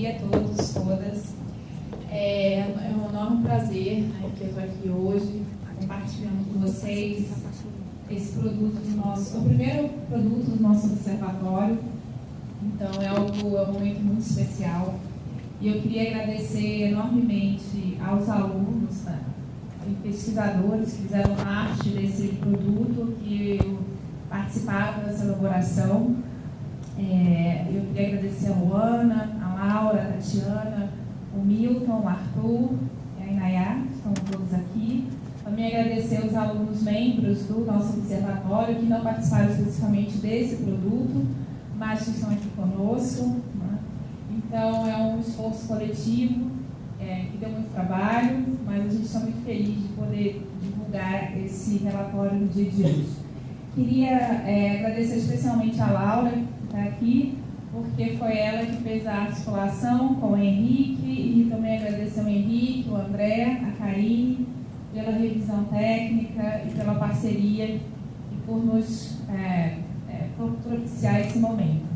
dia a todos, todas. É um enorme prazer, né, que eu estou aqui hoje compartilhando com vocês esse produto do nosso, o primeiro produto do nosso observatório. Então é um momento muito especial e eu queria agradecer enormemente aos alunos, né, e pesquisadores que fizeram parte desse produto, que participaram dessa elaboração. Eu queria agradecer a Luana, a Laura, a Tatiana, o Milton, o Arthur e a Inayá, que estão todos aqui. Também agradecer os alunos membros do nosso observatório, que não participaram especificamente desse produto, mas que estão aqui conosco, né? Então, é um esforço coletivo, que deu muito trabalho, mas a gente está muito feliz de poder divulgar esse relatório no dia de hoje. Queria agradecer especialmente a Laura, que está aqui, porque foi ela que fez a articulação com o Henrique, e também agradecer ao Henrique, o André, a Karine, pela revisão técnica e pela parceria e por nos propiciar esse momento.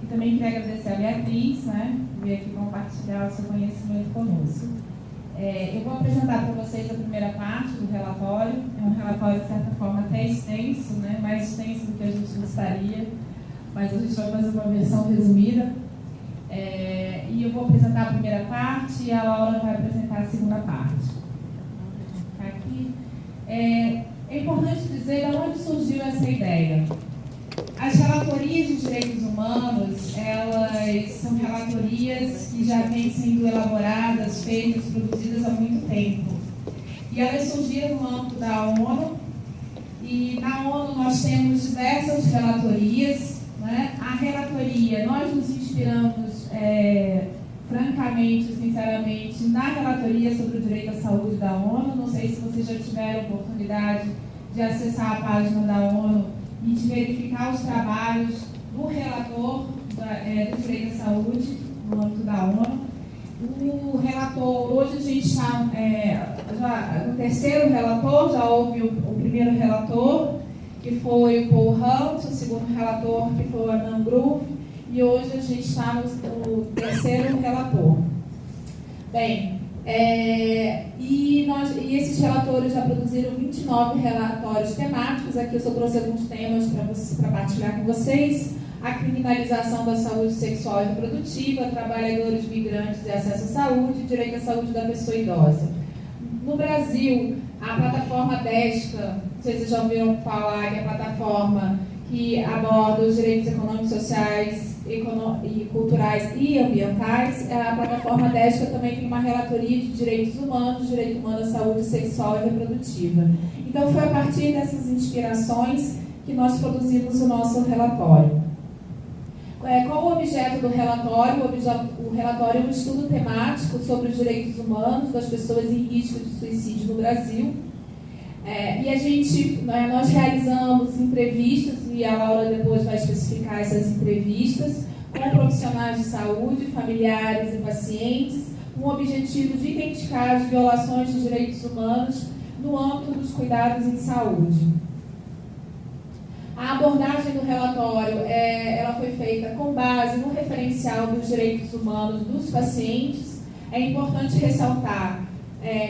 E também queria agradecer a Beatriz, né, que veio aqui compartilhar o seu conhecimento conosco. Eu vou apresentar para vocês a primeira parte do relatório. É um relatório, de certa forma, até extenso, né, mais extenso do que a gente gostaria, mas a gente vai fazer uma versão resumida. E eu vou apresentar a primeira parte e a Laura vai apresentar a segunda parte. Aqui. É importante dizer de onde surgiu essa ideia. As relatorias de direitos humanos, elas são relatorias que já vêm sendo elaboradas, feitas, produzidas há muito tempo. E elas surgiram no âmbito da ONU, e na ONU nós temos diversas relatorias, né? A relatoria, nós nos inspiramos, francamente, sinceramente, na relatoria sobre o direito à saúde da ONU. Não sei se vocês já tiveram oportunidade de acessar a página da ONU e de verificar os trabalhos do relator do direito à saúde no âmbito da ONU. O relator, hoje a gente está já no terceiro relator, já houve o primeiro relator, que foi o Paul Hunt, o segundo relator, que foi o Anand Groove, e hoje a gente está no terceiro relator. Bem, e esses relatores já produziram 29 relatórios temáticos. Aqui eu só trouxe alguns temas para partilhar com vocês: a criminalização da saúde sexual e reprodutiva, trabalhadores migrantes e acesso à saúde, direito à saúde da pessoa idosa. No Brasil, a plataforma DESCA, não sei se vocês já ouviram falar, que é a plataforma que aborda os direitos econômicos, sociais, e culturais e ambientais. A plataforma DESCA também tem uma relatoria de direitos humanos, direito humano à saúde sexual e reprodutiva. Então, foi a partir dessas inspirações que nós produzimos o nosso relatório. Qual o objeto do relatório? O relatório é um estudo temático sobre os direitos humanos das pessoas em risco de suicídio no Brasil. E a gente, nós realizamos entrevistas, e a Laura depois vai especificar essas entrevistas, com profissionais de saúde, familiares e pacientes, com o objetivo de identificar as violações de direitos humanos no âmbito dos cuidados em saúde. A abordagem do relatório ela foi feita com base no referencial dos direitos humanos dos pacientes. É importante ressaltar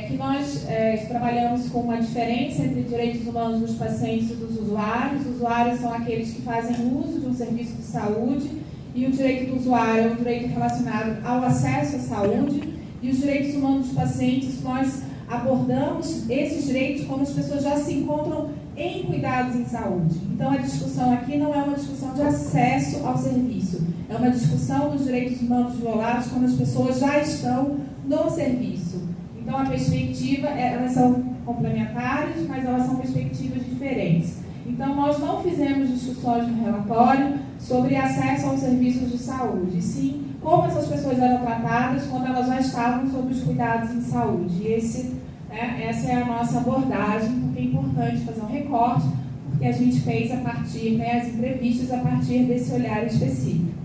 que nós trabalhamos com uma diferença entre direitos humanos dos pacientes e dos usuários. Os usuários são aqueles que fazem uso de um serviço de saúde, e o direito do usuário é um direito relacionado ao acesso à saúde, e os direitos humanos dos pacientes, nós abordamos esses direitos quando as pessoas já se encontram em cuidados em saúde. Então, a discussão aqui não é uma discussão de acesso ao serviço, é uma discussão dos direitos humanos violados quando as pessoas já estão no serviço. Então, a perspectiva, elas são complementares, mas elas são perspectivas diferentes. Então, nós não fizemos discussões no relatório sobre acesso aos serviços de saúde, e sim como essas pessoas eram tratadas quando elas já estavam sob os cuidados em saúde. E essa é a nossa abordagem, porque é importante fazer um recorte, porque a gente fez a partir, as entrevistas a partir desse olhar específico.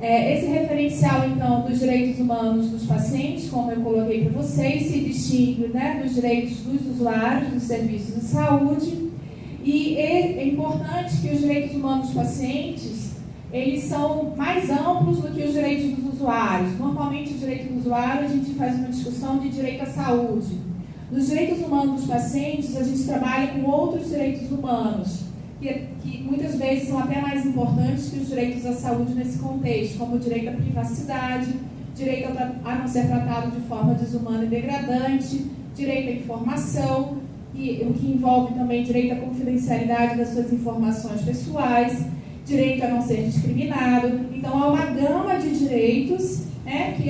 Esse referencial, então, dos direitos humanos dos pacientes, como eu coloquei para vocês, se distingue dos direitos dos usuários dos serviços de saúde, e é importante que os direitos humanos dos pacientes eles são mais amplos do que os direitos dos usuários. Normalmente, o direito do usuário, a gente faz uma discussão de direito à saúde. Nos direitos humanos dos pacientes, a gente trabalha com outros direitos humanos, que muitas vezes são até mais importantes que os direitos à saúde nesse contexto, como o direito à privacidade, direito a não ser tratado de forma desumana e degradante, direito à informação, o que envolve também direito à confidencialidade das suas informações pessoais, direito a não ser discriminado. Então, há uma gama de direitos, né, que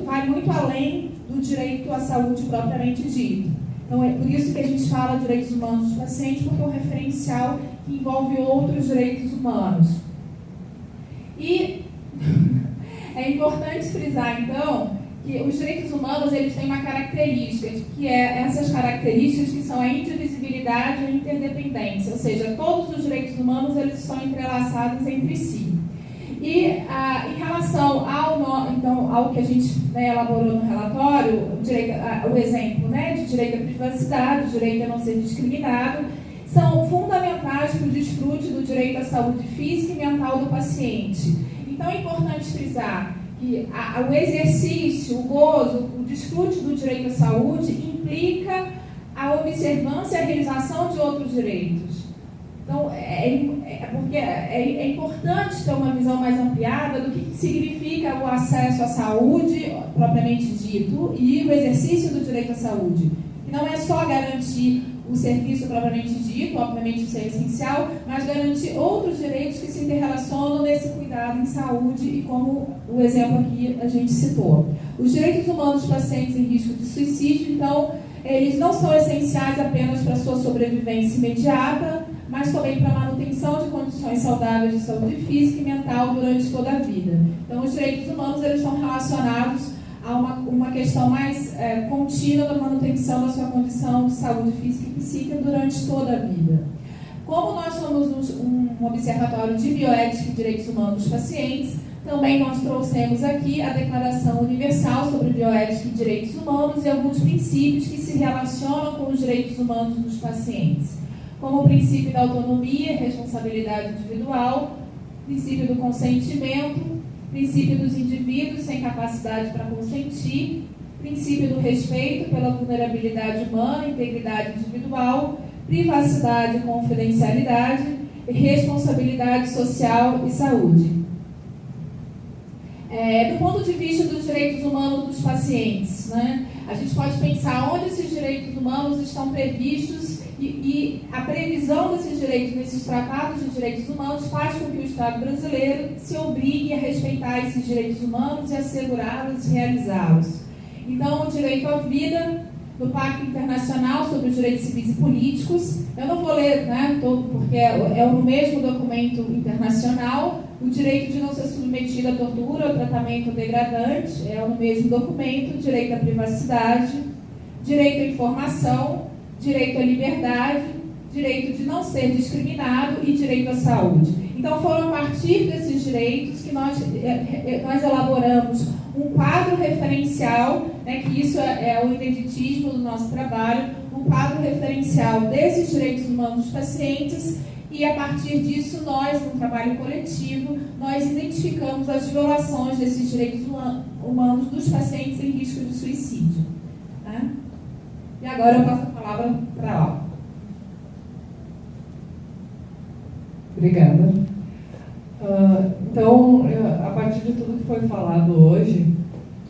vai muito além do direito à saúde propriamente dito. Então, é por isso que a gente fala de direitos humanos dos pacientes, porque é um referencial que envolve outros direitos humanos. E é importante frisar, então, que os direitos humanos eles têm uma característica, que é essas características que são a indivisibilidade e a interdependência, ou seja, todos os direitos humanos eles estão entrelaçados entre si. E em relação ao que a gente elaborou no relatório, o exemplo de direito à privacidade, direito a não ser discriminado, são fundamentais para o desfrute do direito à saúde física e mental do paciente. Então é importante frisar que o exercício, o gozo, o desfrute do direito à saúde implica a observância e a realização de outros direitos. Então, porque é importante ter uma visão mais ampliada do que significa o acesso à saúde, propriamente dito, e o exercício do direito à saúde. E não é só garantir o serviço propriamente dito, obviamente isso é essencial, mas garantir outros direitos que se interrelacionam nesse cuidado em saúde e como o exemplo aqui a gente citou. Os direitos humanos dos pacientes em risco de suicídio, então, eles não são essenciais apenas para a sua sobrevivência imediata, mas também para a manutenção de condições saudáveis de saúde física e mental durante toda a vida. Então, os direitos humanos eles estão relacionados a uma questão mais contínua da manutenção da sua condição de saúde física e psíquica durante toda a vida. Como nós somos um observatório de bioética e direitos humanos dos pacientes, também nós trouxemos aqui a Declaração Universal sobre Bioética e Direitos Humanos e alguns princípios que se relacionam com os direitos humanos dos pacientes, como o princípio da autonomia e responsabilidade individual, princípio do consentimento, princípio dos indivíduos sem capacidade para consentir, princípio do respeito pela vulnerabilidade humana, integridade individual, privacidade e confidencialidade, responsabilidade social e saúde. Do ponto de vista dos direitos humanos dos pacientes, a gente pode pensar onde esses direitos humanos estão previstos e a previsão desses direitos nesses tratados de direitos humanos faz com que o Estado brasileiro se obrigue a respeitar esses direitos humanos e assegurá-los e realizá-los. Então, o direito à vida, do Pacto Internacional sobre os Direitos Civis e Políticos, eu não vou ler todo, porque é o mesmo documento internacional, o direito de não ser submetido à tortura ou tratamento degradante, é o mesmo documento, direito à privacidade, direito à informação, direito à liberdade, direito de não ser discriminado e direito à saúde. Então, foram a partir desses direitos que nós elaboramos um quadro referencial, que isso é o ineditismo do nosso trabalho, um quadro referencial desses direitos humanos dos pacientes e, a partir disso, nós, no trabalho coletivo, nós identificamos as violações desses direitos humanos dos pacientes em risco de suicídio. E agora eu passo a palavra para a Laura. Obrigada. Então, a partir de tudo que foi falado hoje,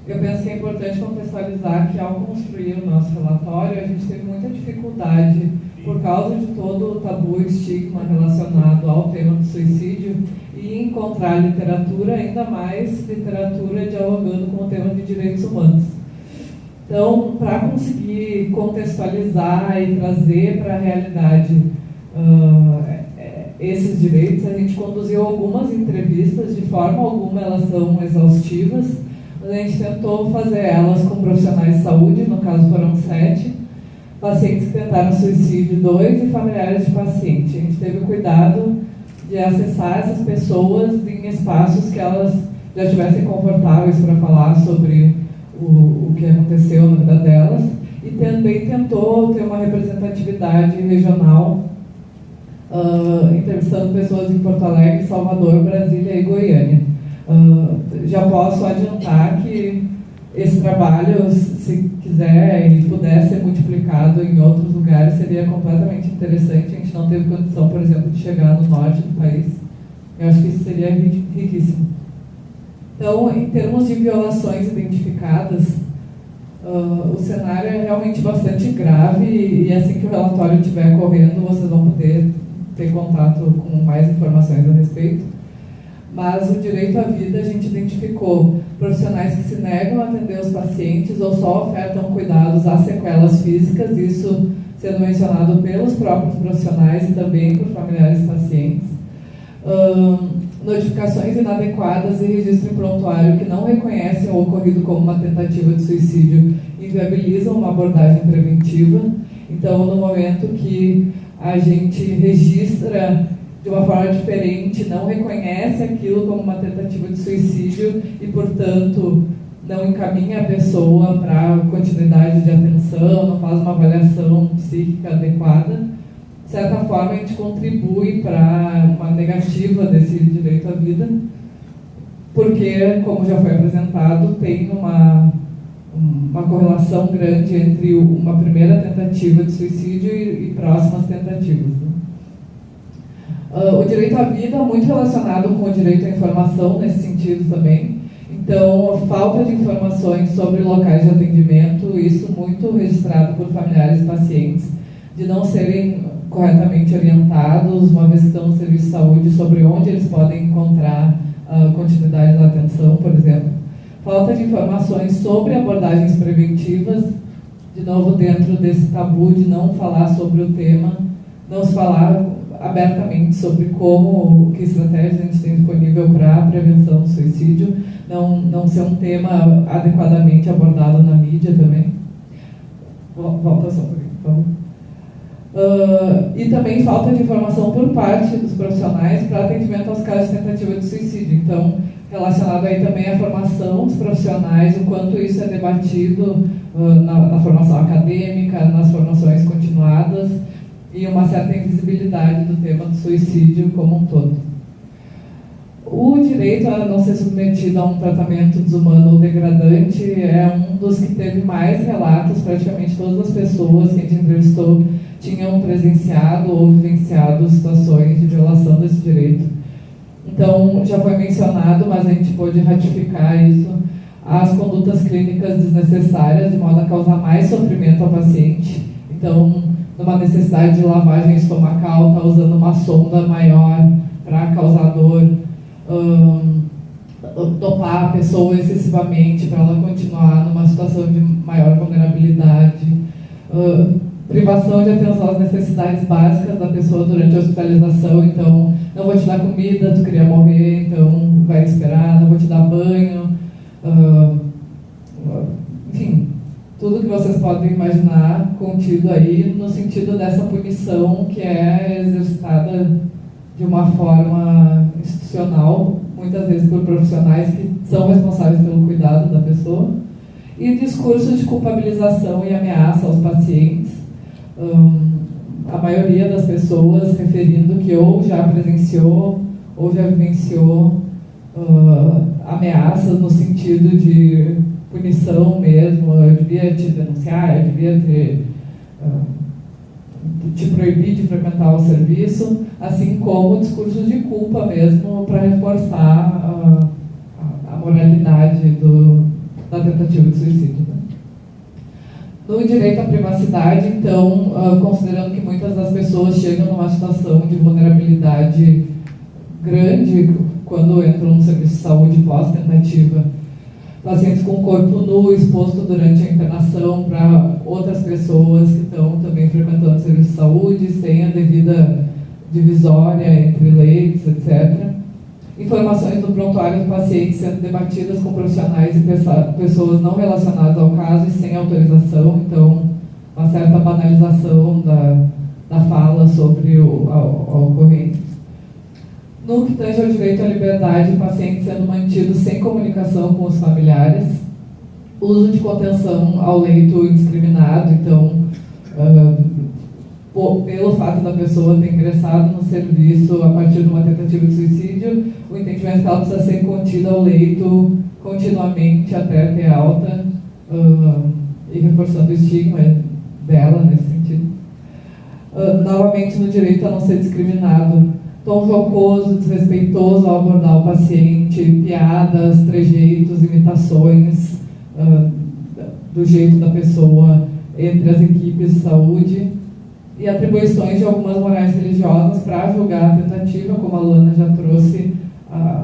eu penso que é importante contextualizar que, ao construir o nosso relatório, a gente teve muita dificuldade, por causa de todo o tabu e estigma relacionado ao tema do suicídio, e encontrar literatura, ainda mais literatura dialogando com o tema de direitos humanos. Então, para conseguir contextualizar e trazer para a realidade esses direitos, a gente conduziu algumas entrevistas, de forma alguma elas são exaustivas, mas a gente tentou fazer elas com profissionais de saúde, no caso foram 7, pacientes que tentaram suicídio 2 e familiares de paciente. A gente teve o cuidado de acessar essas pessoas em espaços que elas já estivessem confortáveis para falar sobre o que aconteceu na vida delas, e também tentou ter uma representatividade regional entrevistando pessoas em Porto Alegre, Salvador, Brasília e Goiânia. Já posso adiantar que esse trabalho, se quiser e puder ser multiplicado em outros lugares, seria completamente interessante. A gente não teve condição, por exemplo, de chegar no norte do país. Eu acho que isso seria riquíssimo. Então, em termos de violações identificadas, o cenário é realmente bastante grave e assim que o relatório estiver correndo, vocês vão poder ter contato com mais informações a respeito. Mas o direito à vida, a gente identificou profissionais que se negam a atender os pacientes ou só ofertam cuidados às sequelas físicas, isso sendo mencionado pelos próprios profissionais e também por familiares pacientes. Notificações inadequadas e registro em prontuário que não reconhecem o ocorrido como uma tentativa de suicídio inviabilizam uma abordagem preventiva. Então, no momento que a gente registra de uma forma diferente, não reconhece aquilo como uma tentativa de suicídio e, portanto, não encaminha a pessoa para continuidade de atenção, não faz uma avaliação psíquica adequada, de certa forma a gente contribui para uma negativa desse direito à vida, porque, como já foi apresentado, tem uma correlação grande entre uma primeira tentativa de suicídio e próximas tentativas. O direito à vida é muito relacionado com o direito à informação nesse sentido também. Então, a falta de informações sobre locais de atendimento, isso muito registrado por familiares e pacientes, de não serem corretamente orientados, uma vez que estão no serviço de saúde, sobre onde eles podem encontrar continuidade da atenção, por exemplo. Falta de informações sobre abordagens preventivas, de novo dentro desse tabu de não falar sobre o tema, não se falar abertamente sobre que estratégias a gente tem disponível para a prevenção do suicídio, não ser um tema adequadamente abordado na mídia também. Volta só um pouquinho, por favor. E também falta de informação por parte dos profissionais para atendimento aos casos de tentativa de suicídio. Então, relacionado aí também à formação dos profissionais, o quanto isso é debatido na formação acadêmica, nas formações continuadas, e uma certa invisibilidade do tema do suicídio como um todo. O direito a não ser submetido a um tratamento desumano ou degradante é um dos que teve mais relatos. Praticamente todas as pessoas que a gente entrevistou tinham presenciado ou vivenciado situações de violação desse direito. Então, já foi mencionado, mas a gente pôde ratificar isso, as condutas clínicas desnecessárias, de modo a causar mais sofrimento ao paciente. Então, numa necessidade de lavagem estomacal, está usando uma sonda maior para causar dor, dopar a pessoa excessivamente para ela continuar numa situação de maior vulnerabilidade, privação de atenção às necessidades básicas da pessoa durante a hospitalização. Então, não vou te dar comida, tu queria morrer, então vai esperar, não vou te dar banho, enfim, tudo que vocês podem imaginar contido aí no sentido dessa punição que é exercitada de uma forma institucional, muitas vezes por profissionais que são responsáveis pelo cuidado da pessoa, e discursos de culpabilização e ameaça aos pacientes, a maioria das pessoas referindo que ou já presenciou ou já vivenciou ameaças no sentido de punição mesmo, eu devia te denunciar, eu devia te proibir de frequentar o serviço, assim como discursos de culpa mesmo para reforçar a moralidade da tentativa de suicídio. No direito à privacidade, então, considerando que muitas das pessoas chegam numa situação de vulnerabilidade grande quando entram no serviço de saúde pós-tentativa, pacientes com o corpo nu exposto durante a internação para outras pessoas que estão também frequentando o serviço de saúde, sem a devida divisória entre leitos, etc. Informações do prontuário do paciente sendo debatidas com profissionais e pessoas não relacionadas ao caso e sem autorização. Então, uma certa banalização da fala sobre o ocorrente. No que tange ao direito à liberdade, o paciente sendo mantido sem comunicação com os familiares, uso de contenção ao leito indiscriminado, então, pelo fato da pessoa ter ingressado no serviço a partir de uma tentativa de suicídio, o entendimento que ela precisa ser contida ao leito continuamente até ter alta, e reforçando o estigma dela nesse sentido. Novamente, no direito a não ser discriminado, tom jocoso, desrespeitoso ao abordar o paciente, piadas, trejeitos, imitações do jeito da pessoa entre as equipes de saúde, e atribuições de algumas morais religiosas para julgar a tentativa, como a Luana já trouxe,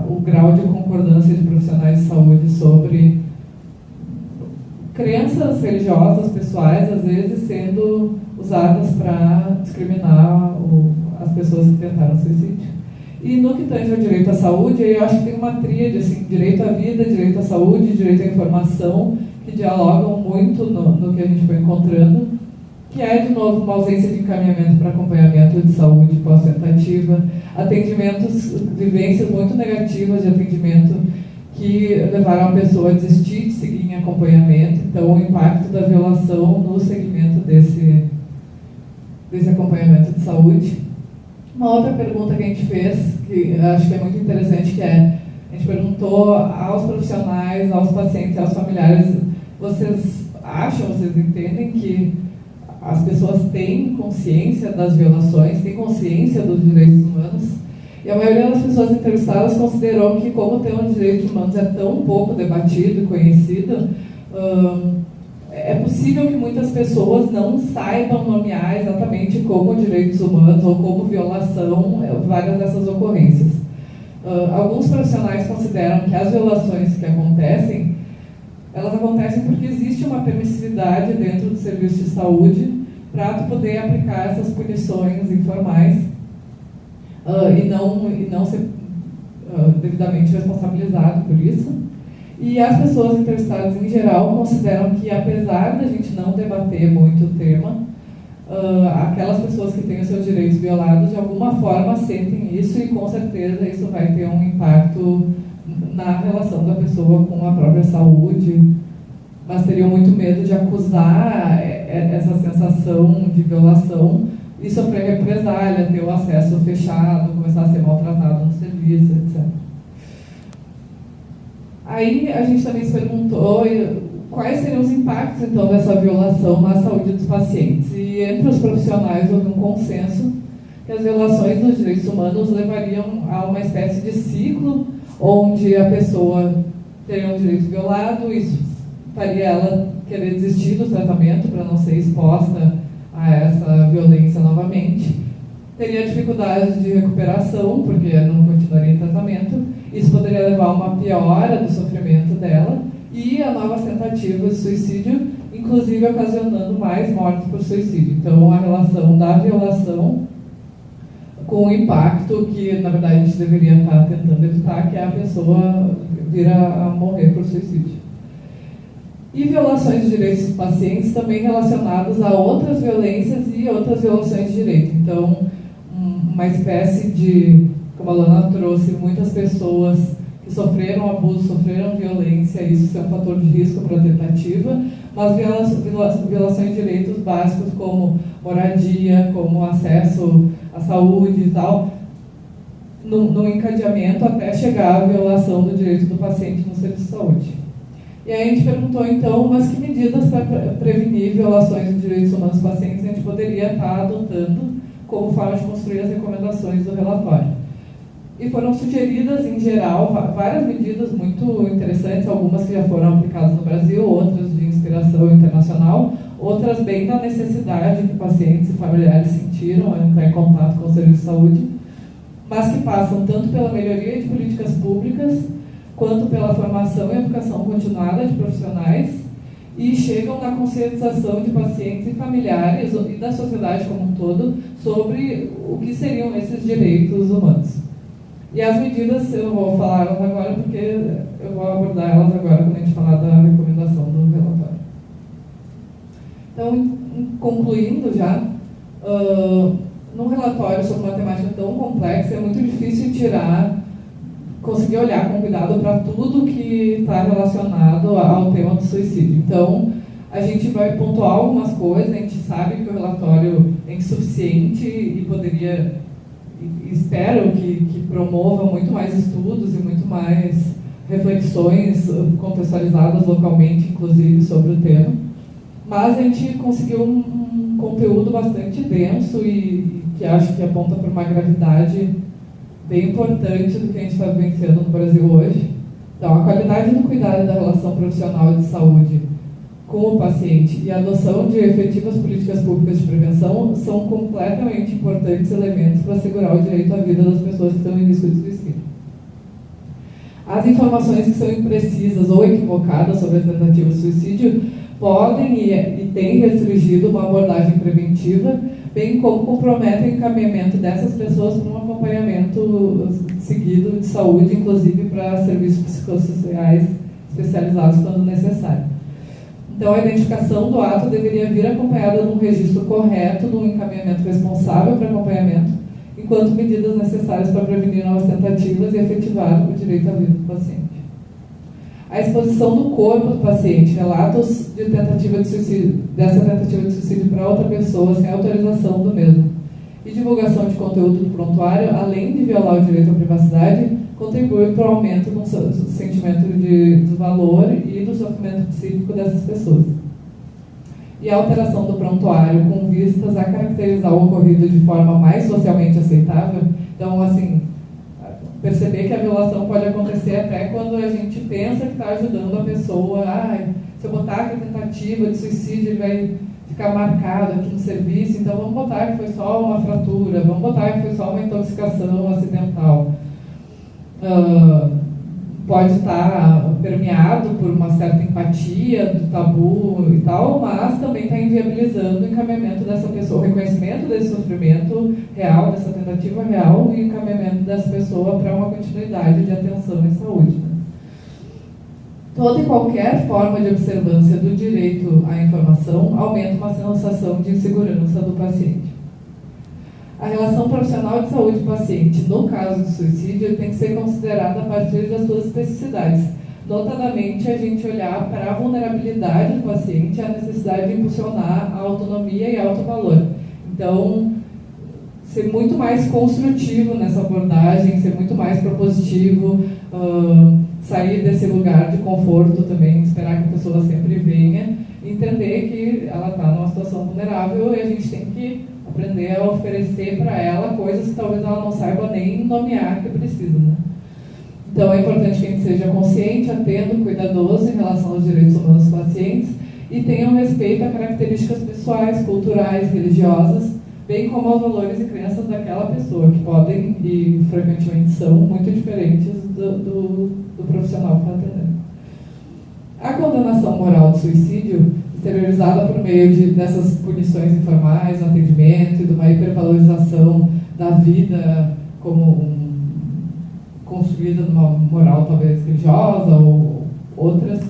o grau de concordância de profissionais de saúde sobre crenças religiosas pessoais, às vezes sendo usadas para discriminar as pessoas que tentaram suicídio. E no que tange ao direito à saúde, eu acho que tem uma tríade, assim, direito à vida, direito à saúde, direito à informação, que dialogam muito no que a gente foi encontrando, que é, de novo, uma ausência de encaminhamento para acompanhamento de saúde pós-tentativa, atendimentos, vivências muito negativas de atendimento que levaram a pessoa a desistir de seguir em acompanhamento. Então, o impacto da violação no segmento desse acompanhamento de saúde. Uma outra pergunta que a gente fez, que eu acho que é muito interessante, que é, a gente perguntou aos profissionais, aos pacientes, aos familiares, vocês acham, vocês entendem que as pessoas têm consciência das violações, têm consciência dos direitos humanos? E a maioria das pessoas entrevistadas considerou que, como o tema de direitos humanos é tão pouco debatido e conhecido, é possível que muitas pessoas não saibam nomear exatamente como direitos humanos ou como violação várias dessas ocorrências. Alguns profissionais consideram que as violações que acontecem, elas acontecem porque existe uma permissividade dentro do serviço de saúde para tu poder aplicar essas punições informais e não ser devidamente responsabilizado por isso. E as pessoas entrevistadas em geral consideram que, apesar da gente não debater muito o tema, aquelas pessoas que têm os seus direitos violados de alguma forma sentem isso, e com certeza isso vai ter um impacto na relação da pessoa com a própria saúde, mas teriam muito medo de acusar essa sensação de violação e sofrer represália, ter o acesso fechado, começar a ser maltratado no serviço, etc. Aí a gente também se perguntou quais seriam os impactos, então, dessa violação na saúde dos pacientes. E entre os profissionais houve um consenso que as violações dos direitos humanos levariam a uma espécie de ciclo onde a pessoa teria um direito violado, isso faria ela querer desistir do tratamento para não ser exposta a essa violência novamente, teria dificuldades de recuperação, porque não continuaria em tratamento, isso poderia levar a uma piora do sofrimento dela e a novas tentativas de suicídio, inclusive ocasionando mais mortes por suicídio. Então, a relação da violação com o impacto que, na verdade, a gente deveria estar tentando evitar, que é a pessoa vir a morrer por suicídio. E violações de direitos dos pacientes também relacionadas a outras violências e outras violações de direito. Então, uma espécie de, como a Luana trouxe, muitas pessoas que sofreram abuso, sofreram violência, isso é um fator de risco para a tentativa, mas violações de direitos básicos como moradia, como acesso à saúde e tal, no encadeamento até chegar à violação do direito do paciente no serviço de saúde. E aí a gente perguntou, então, mas que medidas para prevenir violações de direitos humanos dos pacientes a gente poderia estar adotando como forma de construir as recomendações do relatório. E foram sugeridas, em geral, várias medidas muito interessantes, algumas que já foram aplicadas no Brasil, outras de inspiração internacional, outras bem da necessidade que pacientes e familiares sentiram ao entrar em contato com o serviço de saúde, mas que passam tanto pela melhoria de políticas públicas, quanto pela formação e educação continuada de profissionais, e chegam na conscientização de pacientes e familiares e da sociedade como um todo sobre o que seriam esses direitos humanos. E as medidas eu vou falar elas agora porque eu vou abordar elas agora quando a gente falar da recomendação do relatório. Então, concluindo já, num relatório sobre uma temática tão complexa, é muito difícil conseguir olhar com cuidado para tudo que está relacionado ao tema do suicídio. Então, A gente vai pontuar algumas coisas, a gente sabe que o relatório é insuficiente e poderia, espero que promova muito mais estudos e muito mais reflexões contextualizadas localmente, inclusive, sobre o tema. Mas a gente conseguiu um conteúdo bastante denso e que acho que aponta para uma gravidade bem importante do que a gente está vivenciando no Brasil hoje. Então, a qualidade do cuidado e da relação profissional de saúde com o paciente e a adoção de efetivas políticas públicas de prevenção são completamente importantes elementos para assegurar o direito à vida das pessoas que estão em risco de suicídio. As informações que são imprecisas ou equivocadas sobre a tentativa de suicídio podem e têm restringido uma abordagem preventiva, bem como comprometem o encaminhamento dessas pessoas para um acompanhamento seguido de saúde, inclusive para serviços psicossociais especializados quando necessário. Então, a identificação do ato deveria vir acompanhada de um registro correto, de um encaminhamento responsável para acompanhamento, enquanto medidas necessárias para prevenir novas tentativas e efetivar o direito à vida do paciente. A exposição do corpo do paciente, relatos de tentativa de suicídio, dessa tentativa de suicídio para outra pessoa sem autorização do mesmo, e divulgação de conteúdo do prontuário, além de violar o direito à privacidade, contribui para o aumento do sentimento de valor e do sofrimento psíquico dessas pessoas. E a alteração do prontuário com vistas a caracterizar o ocorrido de forma mais socialmente aceitável. Então, assim, perceber que a violação pode acontecer até quando a gente pensa que está ajudando a pessoa. Se eu botar que a tentativa de suicídio ele vai ficar marcado aqui no serviço, então vamos botar que foi só uma fratura, vamos botar que foi só uma intoxicação acidental. Pode estar permeado por uma certa empatia do tabu e tal, mas também está inviabilizando o encaminhamento dessa pessoa, o reconhecimento desse sofrimento real, dessa tentativa real e o encaminhamento dessa pessoa para uma continuidade de atenção em saúde. Toda e qualquer forma de observância do direito à informação aumenta uma sensação de insegurança do paciente. A relação profissional de saúde do paciente, no caso de suicídio, tem que ser considerada a partir das suas especificidades. Notadamente, a gente olhar para a vulnerabilidade do paciente e a necessidade de impulsionar a autonomia e alto valor. Então, ser muito mais construtivo nessa abordagem, ser muito mais propositivo, sair desse lugar de conforto também, esperar que a pessoa sempre venha, entender que ela está numa situação vulnerável e a gente tem que aprender a oferecer para ela coisas que talvez ela não saiba nem nomear que precisa, né? Então é importante que a gente seja consciente, atento, cuidadoso em relação aos direitos humanos dos pacientes e tenha um respeito a características pessoais, culturais, religiosas, bem como aos valores e crenças daquela pessoa, que podem e frequentemente são muito diferentes do profissional que está atendendo. A condenação moral do suicídio, exteriorizada por meio dessas punições informais no atendimento e de uma hipervalorização da vida como construída numa moral talvez religiosa ou outras,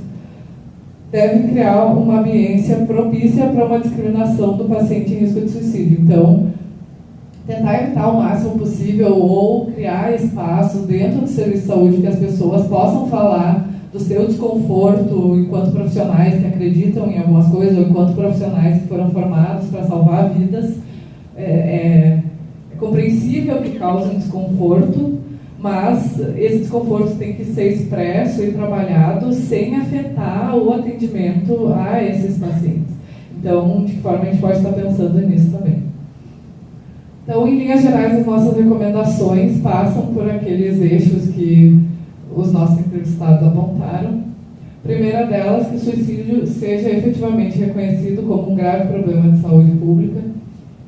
deve criar uma ambiência propícia para uma discriminação do paciente em risco de suicídio. Então, tentar evitar o máximo possível ou criar espaços dentro do serviço de saúde que as pessoas possam falar do seu desconforto enquanto profissionais que acreditam em algumas coisas ou enquanto profissionais que foram formados para salvar vidas. É compreensível que causem desconforto, mas esse desconforto tem que ser expresso e trabalhado sem afetar o atendimento a esses pacientes. Então, de que forma a gente pode estar pensando nisso também? Então, em linhas gerais, as nossas recomendações passam por aqueles eixos que os nossos entrevistados apontaram. Primeira delas, que o suicídio seja efetivamente reconhecido como um grave problema de saúde pública,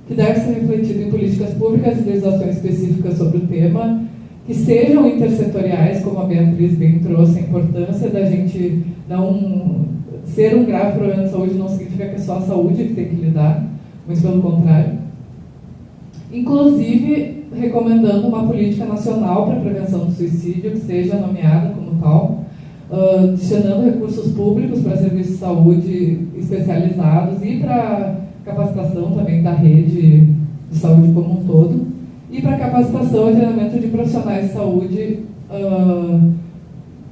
que deve ser refletido em políticas públicas e legislações específicas sobre o tema, que sejam intersetoriais, como a Beatriz bem trouxe, a importância da gente não... Ser um grave problema de saúde não significa que é só a saúde que tem que lidar, mas pelo contrário. Inclusive, recomendando uma política nacional para a prevenção do suicídio, que seja nomeada como tal, destinando recursos públicos para serviços de saúde especializados e para capacitação também da rede de saúde como um todo, e para capacitação e treinamento de profissionais de saúde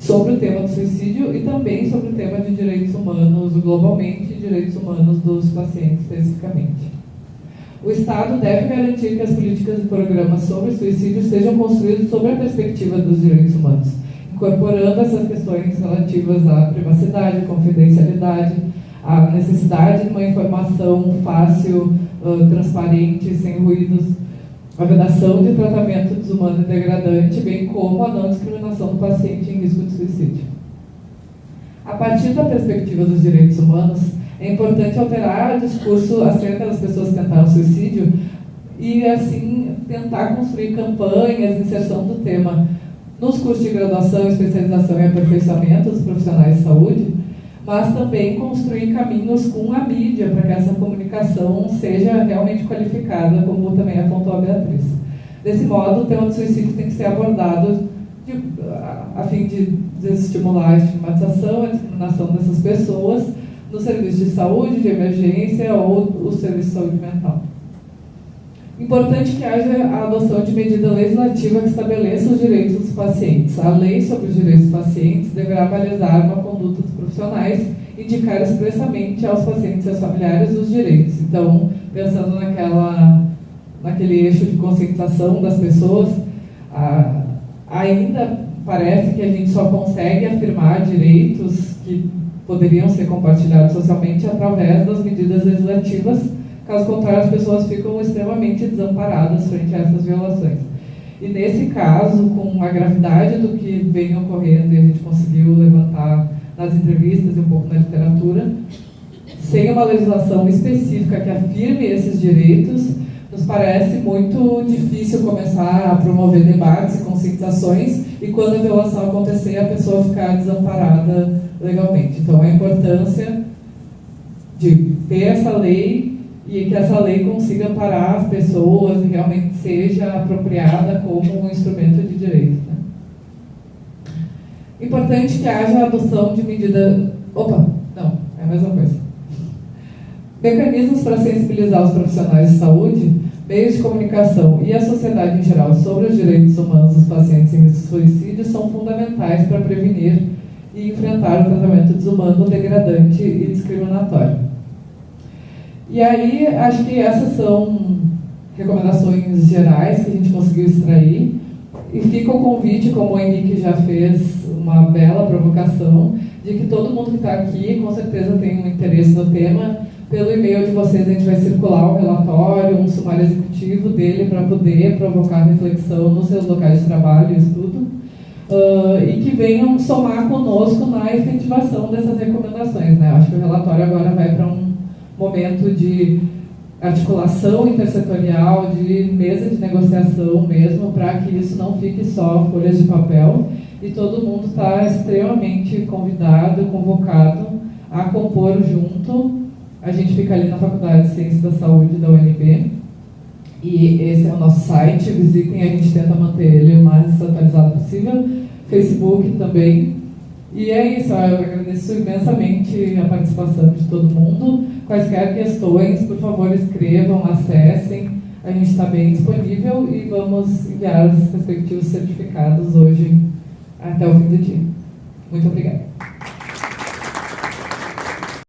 sobre o tema do suicídio e também sobre o tema de direitos humanos, o globalmente e direitos humanos dos pacientes especificamente. O Estado deve garantir que as políticas e programas sobre suicídio sejam construídos sob a perspectiva dos direitos humanos, incorporando essas questões relativas à privacidade, confidencialidade, à necessidade de uma informação fácil, transparente, sem ruídos, a vedação de tratamento desumano e degradante, bem como a não discriminação do paciente em risco de suicídio. A partir da perspectiva dos direitos humanos, é importante alterar o discurso acerca das pessoas que tentaram suicídio e, assim, tentar construir campanhas de inserção do tema nos cursos de graduação, especialização e aperfeiçoamento dos profissionais de saúde, mas também construir caminhos com a mídia para que essa comunicação seja realmente qualificada, como também apontou a Beatriz. Desse modo, o tema do suicídio tem que ser abordado a fim de desestimular a estigmatização, a discriminação dessas pessoas no serviço de saúde, de emergência ou o serviço de saúde mental. Importante que haja a adoção de medida legislativa que estabeleça os direitos dos pacientes. A lei sobre os direitos dos pacientes deverá balizar uma conduta dos profissionais e indicar expressamente aos pacientes e aos familiares os direitos. Então, pensando naquele eixo de conscientização das pessoas, ainda parece que a gente só consegue afirmar direitos que poderiam ser compartilhados socialmente através das medidas legislativas. Caso contrário, as pessoas ficam extremamente desamparadas frente a essas violações. E nesse caso, com a gravidade do que vem ocorrendo, e a gente conseguiu levantar nas entrevistas e um pouco na literatura, sem uma legislação específica que afirme esses direitos, nos parece muito difícil começar a promover debates e conscientizações e, quando a violação acontecer, a pessoa ficar desamparada legalmente. Então, a importância de ter essa lei e que essa lei consiga amparar as pessoas e realmente seja apropriada como um instrumento de direito. Né? Importante que haja a adoção de medida... Opa, não, é a mesma coisa. Mecanismos para sensibilizar os profissionais de saúde, meios de comunicação e a sociedade em geral sobre os direitos humanos dos pacientes em suicídio são fundamentais para prevenir e enfrentar o tratamento desumano, degradante e discriminatório. E aí, acho que essas são recomendações gerais que a gente conseguiu extrair. E fica o convite, como o Henrique já fez uma bela provocação, de que todo mundo que está aqui, com certeza, tem um interesse no tema. Pelo e-mail de vocês, a gente vai circular um relatório, um sumário executivo dele para poder provocar reflexão nos seus locais de trabalho e estudo. E que venham somar conosco na efetivação dessas recomendações. Né? Acho que o relatório agora vai para um momento de articulação intersetorial, de mesa de negociação mesmo, para que isso não fique só folhas de papel, e todo mundo está extremamente convidado, convocado a compor junto. A gente fica ali na Faculdade de Ciências da Saúde da UNB, e esse é o nosso site, visitem, a gente tenta manter ele o mais atualizado possível, Facebook também. E é isso, eu agradeço imensamente a participação de todo mundo. Quaisquer questões, por favor, escrevam, acessem. A gente está bem disponível e vamos enviar os respectivos certificados hoje até o fim do dia. Muito obrigada.